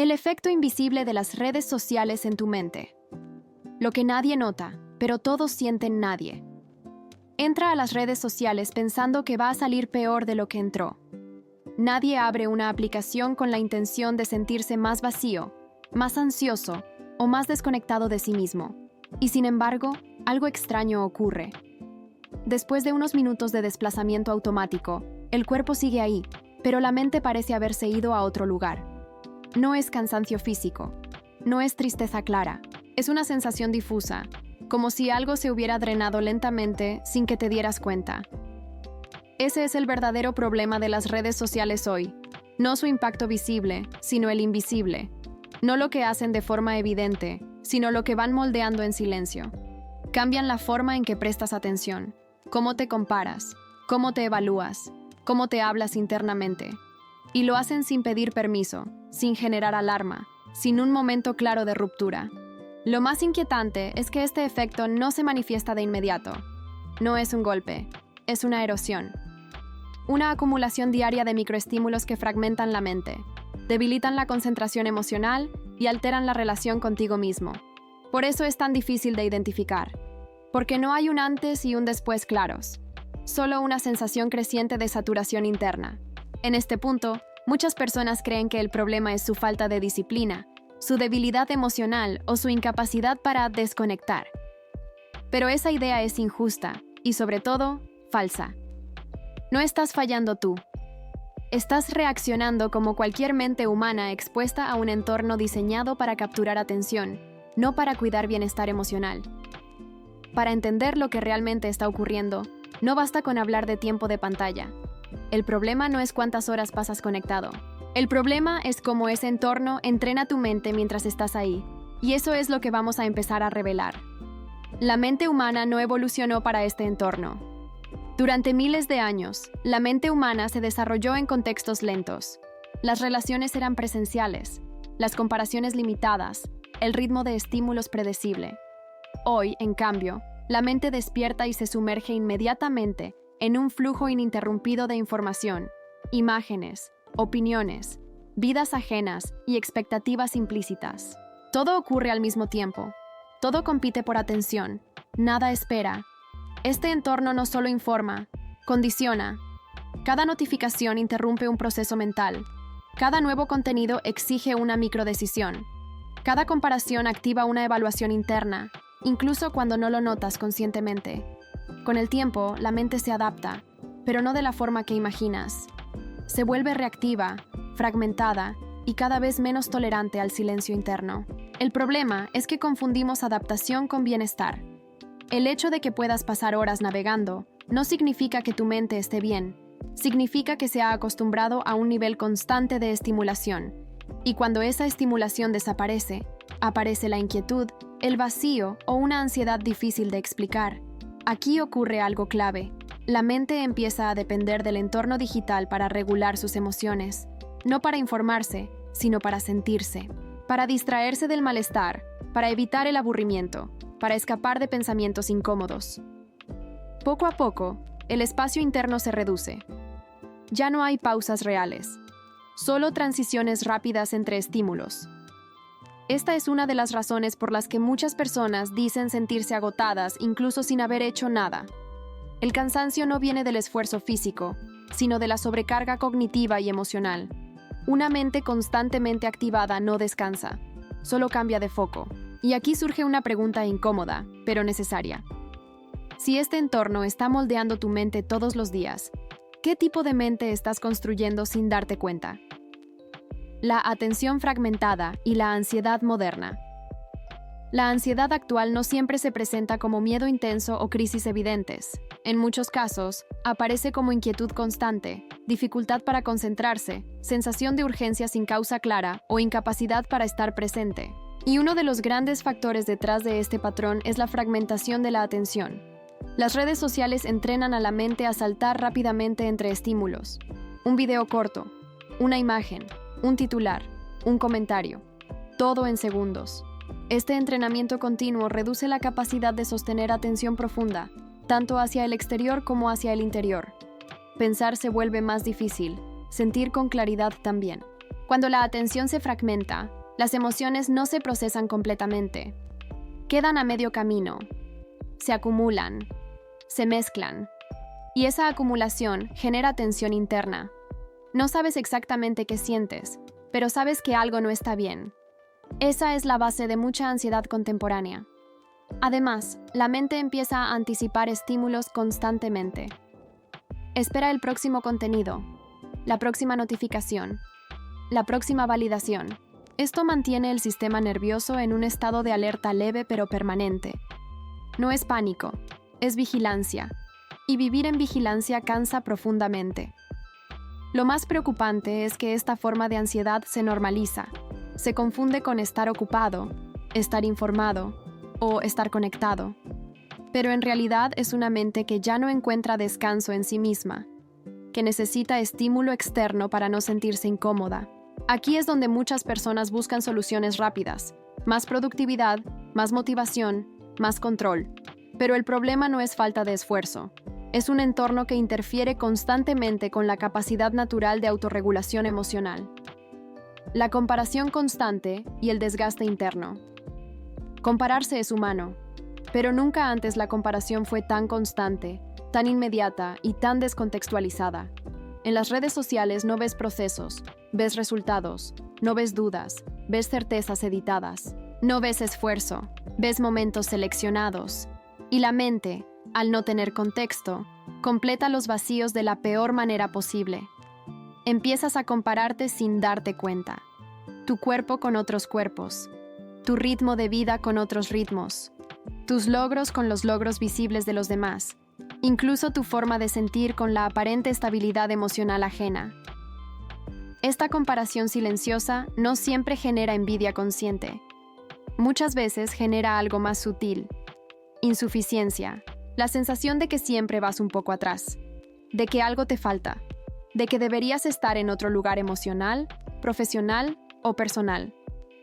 El efecto invisible de las redes sociales en tu mente. Lo que nadie nota, pero todos sienten nadie. Entra a las redes sociales pensando que va a salir peor de lo que entró. Nadie abre una aplicación con la intención de sentirse más vacío, más ansioso o más desconectado de sí mismo. Y sin embargo, algo extraño ocurre. Después de unos minutos de desplazamiento automático, el cuerpo sigue ahí, pero la mente parece haberse ido a otro lugar. No es cansancio físico, no es tristeza clara, es una sensación difusa, como si algo se hubiera drenado lentamente sin que te dieras cuenta. Ese es el verdadero problema de las redes sociales hoy, no su impacto visible, sino el invisible, no lo que hacen de forma evidente, sino lo que van moldeando en silencio. Cambian la forma en que prestas atención, cómo te comparas, cómo te evalúas, cómo te hablas internamente. Y lo hacen sin pedir permiso, sin generar alarma, sin un momento claro de ruptura. Lo más inquietante es que este efecto no se manifiesta de inmediato. No es un golpe, es una erosión. Una acumulación diaria de microestímulos que fragmentan la mente, debilitan la concentración emocional y alteran la relación contigo mismo. Por eso es tan difícil de identificar, porque no hay un antes y un después claros, solo una sensación creciente de saturación interna. En este punto, muchas personas creen que el problema es su falta de disciplina, su debilidad emocional o su incapacidad para desconectar. Pero esa idea es injusta y, sobre todo, falsa. No estás fallando tú. Estás reaccionando como cualquier mente humana expuesta a un entorno diseñado para capturar atención, no para cuidar bienestar emocional. Para entender lo que realmente está ocurriendo, no basta con hablar de tiempo de pantalla. El problema no es cuántas horas pasas conectado. El problema es cómo ese entorno entrena tu mente mientras estás ahí. Y eso es lo que vamos a empezar a revelar. La mente humana no evolucionó para este entorno. Durante miles de años, la mente humana se desarrolló en contextos lentos. Las relaciones eran presenciales, las comparaciones limitadas, el ritmo de estímulos predecible. Hoy, en cambio, la mente despierta y se sumerge inmediatamente en un flujo ininterrumpido de información, imágenes, opiniones, vidas ajenas y expectativas implícitas. Todo ocurre al mismo tiempo. Todo compite por atención. Nada espera. Este entorno no solo informa, condiciona. Cada notificación interrumpe un proceso mental. Cada nuevo contenido exige una microdecisión. Cada comparación activa una evaluación interna, incluso cuando no lo notas conscientemente. Con el tiempo, la mente se adapta, pero no de la forma que imaginas. Se vuelve reactiva, fragmentada y cada vez menos tolerante al silencio interno. El problema es que confundimos adaptación con bienestar. El hecho de que puedas pasar horas navegando no significa que tu mente esté bien. Significa que se ha acostumbrado a un nivel constante de estimulación. Y cuando esa estimulación desaparece, aparece la inquietud, el vacío o una ansiedad difícil de explicar. Aquí ocurre algo clave. La mente empieza a depender del entorno digital para regular sus emociones, no para informarse, sino para sentirse, para distraerse del malestar, para evitar el aburrimiento, para escapar de pensamientos incómodos. Poco a poco, el espacio interno se reduce. Ya no hay pausas reales, solo transiciones rápidas entre estímulos. Esta es una de las razones por las que muchas personas dicen sentirse agotadas incluso sin haber hecho nada. El cansancio no viene del esfuerzo físico, sino de la sobrecarga cognitiva y emocional. Una mente constantemente activada no descansa, solo cambia de foco. Y aquí surge una pregunta incómoda, pero necesaria. Si este entorno está moldeando tu mente todos los días, ¿qué tipo de mente estás construyendo sin darte cuenta? La atención fragmentada y la ansiedad moderna. La ansiedad actual no siempre se presenta como miedo intenso o crisis evidentes. En muchos casos, aparece como inquietud constante, dificultad para concentrarse, sensación de urgencia sin causa clara o incapacidad para estar presente. Y uno de los grandes factores detrás de este patrón es la fragmentación de la atención. Las redes sociales entrenan a la mente a saltar rápidamente entre estímulos. Un video corto, una imagen, un titular, un comentario, todo en segundos. Este entrenamiento continuo reduce la capacidad de sostener atención profunda, tanto hacia el exterior como hacia el interior. Pensar se vuelve más difícil, sentir con claridad también. Cuando la atención se fragmenta, las emociones no se procesan completamente. Quedan a medio camino, se acumulan, se mezclan, y esa acumulación genera tensión interna. No sabes exactamente qué sientes, pero sabes que algo no está bien. Esa es la base de mucha ansiedad contemporánea. Además, la mente empieza a anticipar estímulos constantemente. Espera el próximo contenido, la próxima notificación, la próxima validación. Esto mantiene el sistema nervioso en un estado de alerta leve pero permanente. No es pánico, es vigilancia. Y vivir en vigilancia cansa profundamente. Lo más preocupante es que esta forma de ansiedad se normaliza. Se confunde con estar ocupado, estar informado o estar conectado. Pero en realidad es una mente que ya no encuentra descanso en sí misma, que necesita estímulo externo para no sentirse incómoda. Aquí es donde muchas personas buscan soluciones rápidas, más productividad, más motivación, más control. Pero el problema no es falta de esfuerzo. Es un entorno que interfiere constantemente con la capacidad natural de autorregulación emocional. La comparación constante y el desgaste interno. Compararse es humano, pero nunca antes la comparación fue tan constante, tan inmediata y tan descontextualizada. En las redes sociales no ves procesos, ves resultados, no ves dudas, ves certezas editadas, no ves esfuerzo, ves momentos seleccionados. Y la mente, al no tener contexto, completa los vacíos de la peor manera posible. Empiezas a compararte sin darte cuenta. Tu cuerpo con otros cuerpos, tu ritmo de vida con otros ritmos, tus logros con los logros visibles de los demás, incluso tu forma de sentir con la aparente estabilidad emocional ajena. Esta comparación silenciosa no siempre genera envidia consciente. Muchas veces genera algo más sutil: insuficiencia, la sensación de que siempre vas un poco atrás, de que algo te falta, de que deberías estar en otro lugar emocional, profesional o personal.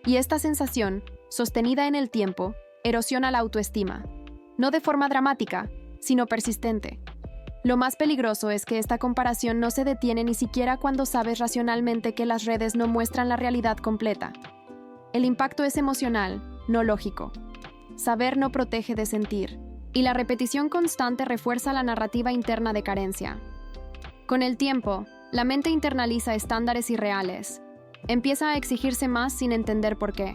Y esta sensación, sostenida en el tiempo, erosiona la autoestima, no de forma dramática, sino persistente. Lo más peligroso es que esta comparación no se detiene ni siquiera cuando sabes racionalmente que las redes no muestran la realidad completa. El impacto es emocional, no lógico. Saber no protege de sentir, y la repetición constante refuerza la narrativa interna de carencia. Con el tiempo, la mente internaliza estándares irreales. Empieza a exigirse más sin entender por qué.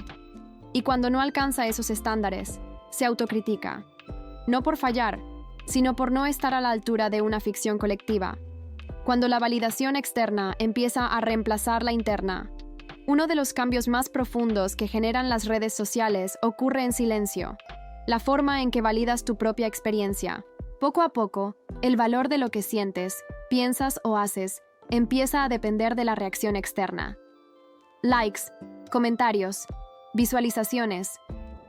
Y cuando no alcanza esos estándares, se autocritica. No por fallar, sino por no estar a la altura de una ficción colectiva. Cuando la validación externa empieza a reemplazar la interna, uno de los cambios más profundos que generan las redes sociales ocurre en silencio. La forma en que validas tu propia experiencia. Poco a poco, el valor de lo que sientes, piensas o haces empieza a depender de la reacción externa. Likes, comentarios, visualizaciones,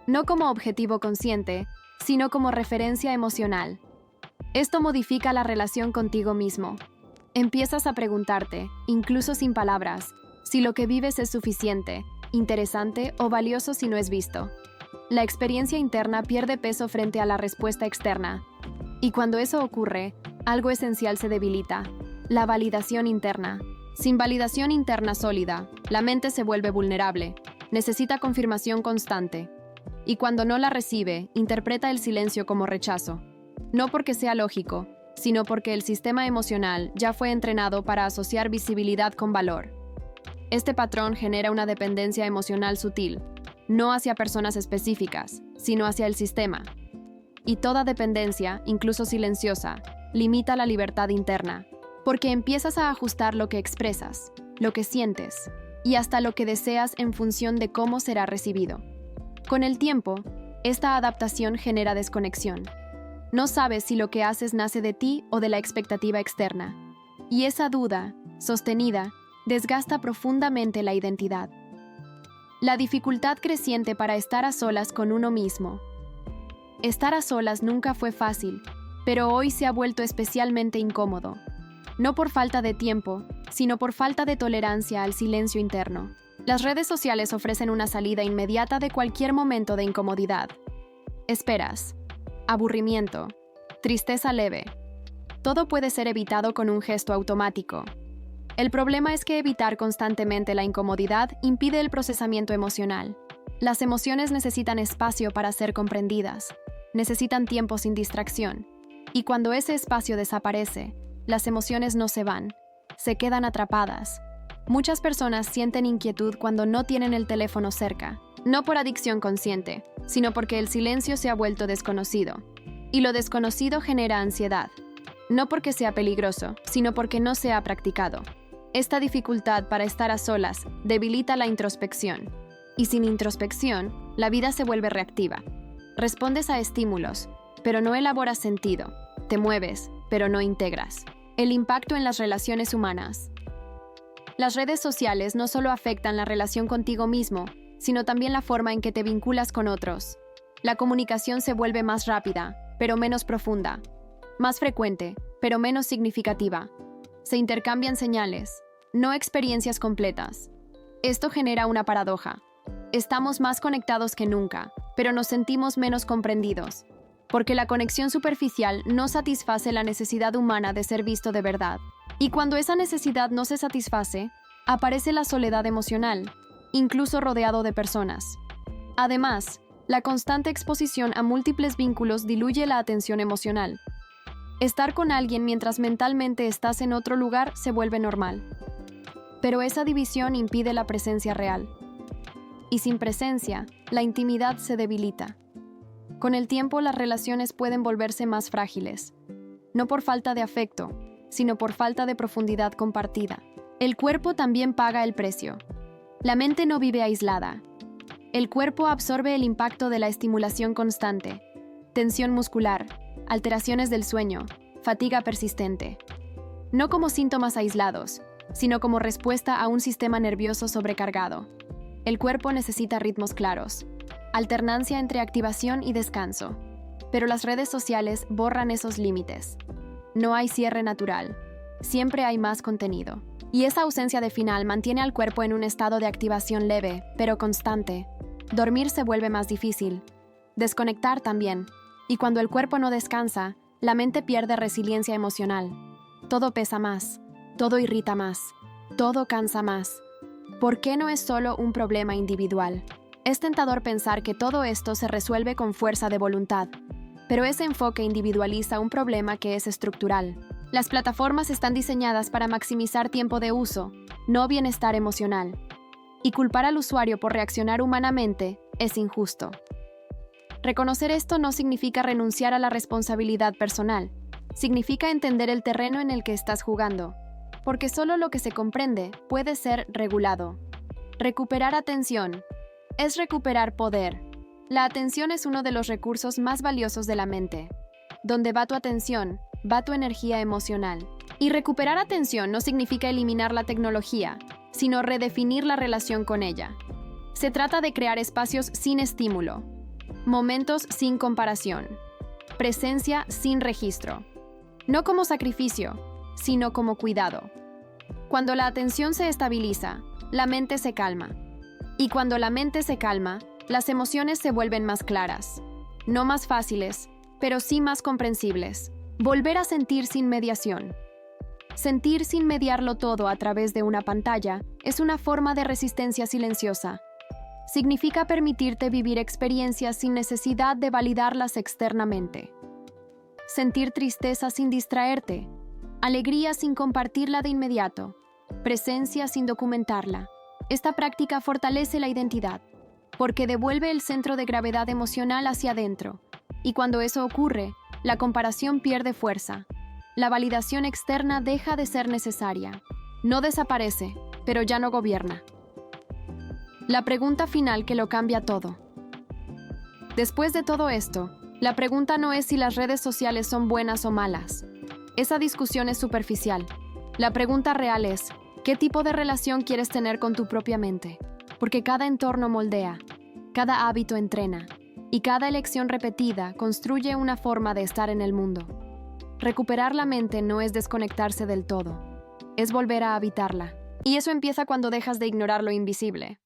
no como objetivo consciente, sino como referencia emocional. Esto modifica la relación contigo mismo. Empiezas a preguntarte, incluso sin palabras, si lo que vives es suficiente, interesante o valioso si no es visto. La experiencia interna pierde peso frente a la respuesta externa. Y cuando eso ocurre, algo esencial se debilita: la validación interna. Sin validación interna sólida, la mente se vuelve vulnerable, necesita confirmación constante. Y cuando no la recibe, interpreta el silencio como rechazo. No porque sea lógico, sino porque el sistema emocional ya fue entrenado para asociar visibilidad con valor. Este patrón genera una dependencia emocional sutil, no hacia personas específicas, sino hacia el sistema. Y toda dependencia, incluso silenciosa, limita la libertad interna, porque empiezas a ajustar lo que expresas, lo que sientes, y hasta lo que deseas en función de cómo será recibido. Con el tiempo, esta adaptación genera desconexión. No sabes si lo que haces nace de ti o de la expectativa externa. Y esa duda, sostenida, desgasta profundamente la identidad. La dificultad creciente para estar a solas con uno mismo. Estar a solas nunca fue fácil, pero hoy se ha vuelto especialmente incómodo. No por falta de tiempo, sino por falta de tolerancia al silencio interno. Las redes sociales ofrecen una salida inmediata de cualquier momento de incomodidad. Esperas, aburrimiento, tristeza leve. Todo puede ser evitado con un gesto automático. El problema es que evitar constantemente la incomodidad impide el procesamiento emocional. Las emociones necesitan espacio para ser comprendidas, necesitan tiempo sin distracción, y cuando ese espacio desaparece, las emociones no se van, se quedan atrapadas. Muchas personas sienten inquietud cuando no tienen el teléfono cerca, no por adicción consciente, sino porque el silencio se ha vuelto desconocido. Y lo desconocido genera ansiedad, no porque sea peligroso, sino porque no se ha practicado. Esta dificultad para estar a solas debilita la introspección. Y sin introspección, la vida se vuelve reactiva. Respondes a estímulos, pero no elaboras sentido. Te mueves, pero no integras. El impacto en las relaciones humanas. Las redes sociales no solo afectan la relación contigo mismo, sino también la forma en que te vinculas con otros. La comunicación se vuelve más rápida, pero menos profunda. Más frecuente, pero menos significativa. Se intercambian señales, no experiencias completas. Esto genera una paradoja. Estamos más conectados que nunca, pero nos sentimos menos comprendidos, porque la conexión superficial no satisface la necesidad humana de ser visto de verdad. Y cuando esa necesidad no se satisface, aparece la soledad emocional, incluso rodeado de personas. Además, la constante exposición a múltiples vínculos diluye la atención emocional. Estar con alguien mientras mentalmente estás en otro lugar se vuelve normal. Pero esa división impide la presencia real. Y sin presencia, la intimidad se debilita. Con el tiempo, las relaciones pueden volverse más frágiles, no por falta de afecto, sino por falta de profundidad compartida. El cuerpo también paga el precio. La mente no vive aislada. El cuerpo absorbe el impacto de la estimulación constante, tensión muscular, alteraciones del sueño, fatiga persistente. No como síntomas aislados, sino como respuesta a un sistema nervioso sobrecargado. El cuerpo necesita ritmos claros, alternancia entre activación y descanso. Pero las redes sociales borran esos límites. No hay cierre natural. Siempre hay más contenido. Y esa ausencia de final mantiene al cuerpo en un estado de activación leve, pero constante. Dormir se vuelve más difícil. Desconectar también. Y cuando el cuerpo no descansa, la mente pierde resiliencia emocional. Todo pesa más. Todo irrita más. Todo cansa más. ¿Por qué no es solo un problema individual? Es tentador pensar que todo esto se resuelve con fuerza de voluntad. Pero ese enfoque individualiza un problema que es estructural. Las plataformas están diseñadas para maximizar tiempo de uso, no bienestar emocional. Y culpar al usuario por reaccionar humanamente es injusto. Reconocer esto no significa renunciar a la responsabilidad personal. Significa entender el terreno en el que estás jugando, porque solo lo que se comprende puede ser regulado. Recuperar atención es recuperar poder. La atención es uno de los recursos más valiosos de la mente. Donde va tu atención, va tu energía emocional. Y recuperar atención no significa eliminar la tecnología, sino redefinir la relación con ella. Se trata de crear espacios sin estímulo, momentos sin comparación, presencia sin registro. No como sacrificio, sino como cuidado. Cuando la atención se estabiliza, la mente se calma. Y cuando la mente se calma, las emociones se vuelven más claras. No más fáciles, pero sí más comprensibles. Volver a sentir sin mediación. Sentir sin mediarlo todo a través de una pantalla es una forma de resistencia silenciosa. Significa permitirte vivir experiencias sin necesidad de validarlas externamente. Sentir tristeza sin distraerte, alegría sin compartirla de inmediato, presencia sin documentarla. Esta práctica fortalece la identidad, porque devuelve el centro de gravedad emocional hacia adentro, y cuando eso ocurre, la comparación pierde fuerza. La validación externa deja de ser necesaria. No desaparece, pero ya no gobierna. La pregunta final que lo cambia todo. Después de todo esto, la pregunta no es si las redes sociales son buenas o malas. Esa discusión es superficial. La pregunta real es, ¿qué tipo de relación quieres tener con tu propia mente? Porque cada entorno moldea, cada hábito entrena, y cada elección repetida construye una forma de estar en el mundo. Recuperar la mente no es desconectarse del todo, es volver a habitarla. Y eso empieza cuando dejas de ignorar lo invisible.